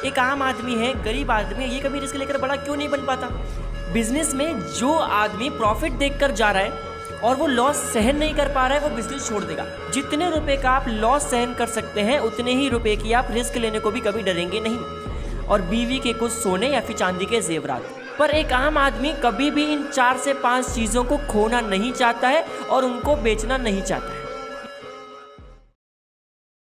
एक आम आदमी है, गरीब आदमी है, ये कभी रिस्क लेकर बड़ा क्यों नहीं बन पाता? बिजनेस में जो आदमी प्रॉफिट देखकर जा रहा है और वो लॉस सहन नहीं कर पा रहा है, वो बिजनेस छोड़ देगा। जितने रुपए का आप लॉस सहन कर सकते हैं, उतने ही रुपए की आप रिस्क लेने को भी कभी डरेंगे नहीं। और बीवी के कुछ सोने या फिर चांदी के जेवरात। पर एक आम आदमी कभी भी इन 4 से 5 चीज़ों को खोना नहीं चाहता है और उनको बेचना नहीं चाहता है।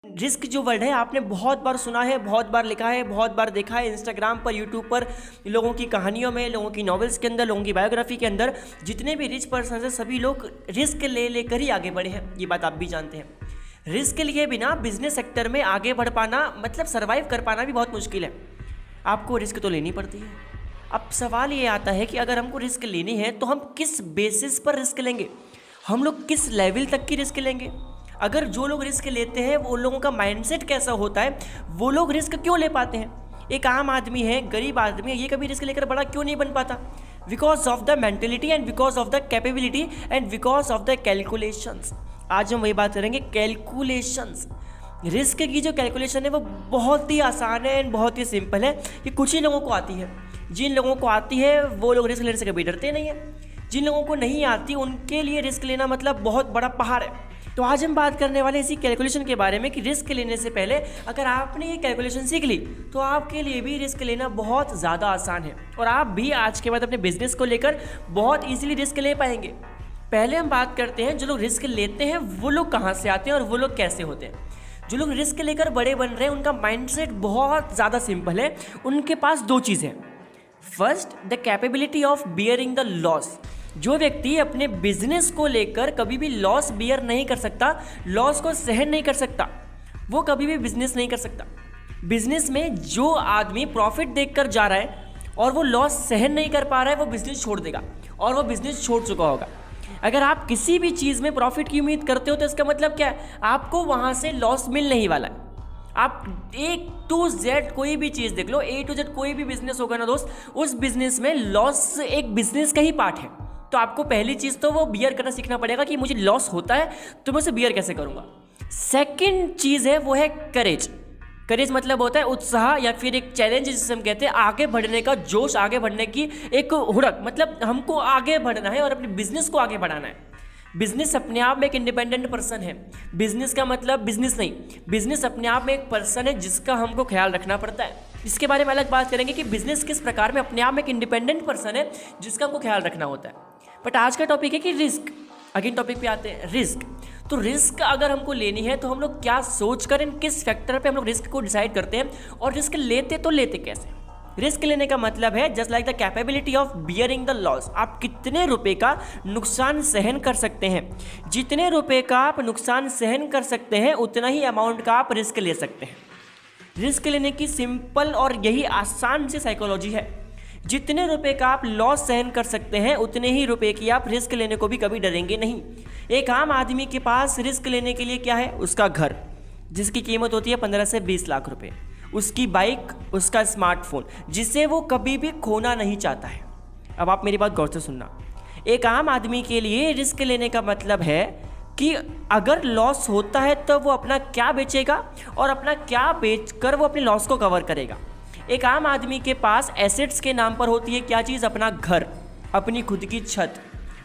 रिस्क जो वर्ड है आपने बहुत बार सुना है, बहुत बार लिखा है, बहुत बार देखा है इंस्टाग्राम पर, यूट्यूब पर, लोगों की कहानियों में, लोगों की नॉवेल्स के अंदर, लोगों की बायोग्राफी के अंदर। जितने भी रिच पर्सन हैं सभी लोग रिस्क ले लेकर ही आगे बढ़े हैं, ये बात आप भी जानते हैं। रिस्क लिए बिना बिजनेस सेक्टर में आगे बढ़ पाना मतलब सर्वाइव कर पाना भी बहुत मुश्किल है। आपको रिस्क तो लेनी पड़ती है। अब सवाल ये आता है कि अगर हमको रिस्क लेनी है तो हम किस बेसिस पर रिस्क लेंगे, हम लोग किस लेवल तक की रिस्क लेंगे। अगर जो लोग रिस्क लेते हैं वो लोगों का माइंडसेट कैसा होता है, वो लोग रिस्क क्यों ले पाते हैं। एक आम आदमी है, गरीब आदमी है, ये कभी रिस्क लेकर बड़ा क्यों नहीं बन पाता? Because of the mentality and because of the capability and because of the calculations. आज हम वही बात करेंगे, कैलकुलेशंस। रिस्क की जो कैलकुलेशन है वो बहुत ही आसान है एंड बहुत ही सिंपल है। ये कुछ ही लोगों को आती है। जिन लोगों को आती है वो लोग रिस्क लेने से कभी डरते नहीं है। जिन लोगों को नहीं आती उनके लिए रिस्क लेना मतलब बहुत बड़ा पहाड़ है। तो आज हम बात करने वाले इसी कैलकुलेशन के बारे में कि रिस्क लेने से पहले अगर आपने ये कैलकुलेशन सीख ली तो आपके लिए भी रिस्क लेना बहुत ज़्यादा आसान है और आप भी आज के बाद अपने बिजनेस को लेकर बहुत ईजिली रिस्क ले पाएंगे। पहले हम बात करते हैं जो लोग रिस्क लेते हैं वो लोग कहाँ से आते हैं और वो लोग कैसे होते हैं। जो लोग रिस्क लेकर बड़े बन रहे हैं उनका माइंडसेट बहुत ज़्यादा सिंपल है। उनके पास 2 चीज़ें हैं। First, the capability of bearing the loss. जो व्यक्ति अपने बिजनेस को लेकर कभी भी लॉस बियर नहीं कर सकता, लॉस को सहन नहीं कर सकता, वो कभी भी बिजनेस नहीं कर सकता। बिजनेस में जो आदमी प्रॉफिट देखकर जा रहा है और वो लॉस सहन नहीं कर पा रहा है, वो बिजनेस छोड़ देगा और वो बिजनेस छोड़ चुका होगा। अगर आप किसी भी चीज़ में प्रॉफिट की उम्मीद करते हो तो इसका मतलब क्या है, आपको वहाँ से लॉस मिलने ही वाला है। आप A to Z कोई भी चीज़ देख लो, A to Z कोई भी बिजनेस होगा ना दोस्त, उस बिजनेस में लॉस एक बिजनेस का ही पार्ट है। तो आपको पहली चीज़ तो वो बियर करना सीखना पड़ेगा कि मुझे लॉस होता है तो मैं उसे बियर कैसे करूँगा। सेकंड चीज़ है वो है करेज। करेज मतलब होता है उत्साह या फिर एक चैलेंज जिसे हम कहते हैं आगे बढ़ने का जोश, आगे बढ़ने की एक हुड़क। मतलब हमको आगे बढ़ना है और अपने बिजनेस को आगे बढ़ाना है। बिजनेस अपने आप में एक इंडिपेंडेंट पर्सन है। बिजनेस का मतलब बिजनेस नहीं, बिजनेस अपने आप में एक पर्सन है जिसका हमको ख्याल रखना पड़ता है। इसके बारे में अलग बात करेंगे कि बिजनेस किस प्रकार में अपने आप में एक इंडिपेंडेंट पर्सन है जिसका हमको ख्याल रखना होता है। बट आज का टॉपिक है कि रिस्क। अगेन टॉपिक पे आते हैं, रिस्क। तो रिस्क अगर हमको लेनी है तो हम लोग क्या सोच कर, इन किस फैक्टर पे हम लोग रिस्क को डिसाइड करते हैं और रिस्क लेते तो लेते कैसे। रिस्क लेने का मतलब है just like the capability of bearing the loss. आप कितने रुपए का नुकसान सहन कर सकते हैं। जितने रुपए का आप नुकसान सहन कर सकते हैं उतना ही अमाउंट का आप रिस्क ले सकते हैं। रिस्क लेने की सिंपल और यही आसान सी साइकोलॉजी है। जितने रुपए का आप लॉस सहन कर सकते हैं उतने ही रुपए की आप रिस्क लेने को भी कभी डरेंगे नहीं। एक आम आदमी के पास रिस्क लेने के लिए क्या है, उसका घर जिसकी कीमत होती है 15 से 20 लाख रुपए, उसकी बाइक, उसका स्मार्टफोन जिसे वो कभी भी खोना नहीं चाहता है। अब आप मेरी बात गौर से सुनना। एक आम आदमी के लिए रिस्क लेने का मतलब है कि अगर लॉस होता है तो वो अपना क्या बेचेगा और अपना क्या बेचकर वो अपने लॉस को कवर करेगा। एक आम आदमी के पास एसेट्स के नाम पर होती है क्या चीज़, अपना घर, अपनी खुद की छत,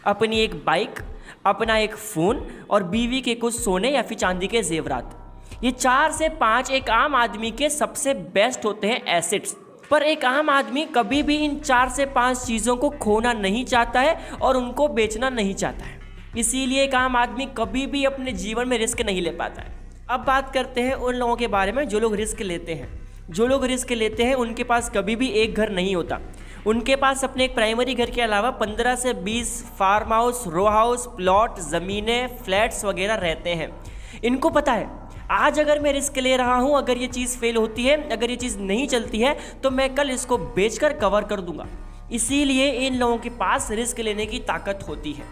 अपनी एक बाइक, अपना एक फ़ोन और बीवी के कुछ सोने या फिर चांदी के जेवरात। ये 4 से 5 एक आम आदमी के सबसे बेस्ट होते हैं एसेट्स। पर एक आम आदमी कभी भी इन 4 से 5 चीज़ों को खोना नहीं चाहता है और उनको बेचना नहीं चाहता है। इसीलिए एक आम आदमी कभी भी अपने जीवन में रिस्क नहीं ले पाता है। अब बात करते हैं उन लोगों के बारे में जो लोग रिस्क लेते हैं। जो लोग रिस्क लेते हैं उनके पास कभी भी एक घर नहीं होता। उनके पास अपने एक प्राइमरी घर के अलावा 15 से 20 farm house, row house, plot, ज़मीनें, फ्लैट्स वगैरह रहते हैं। इनको पता है आज अगर मैं रिस्क ले रहा हूँ, अगर ये चीज़ फेल होती है, अगर ये चीज़ नहीं चलती है तो मैं कल इसको बेचकर कवर कर दूंगा। इसीलिए इन लोगों के पास रिस्क लेने की ताकत होती है।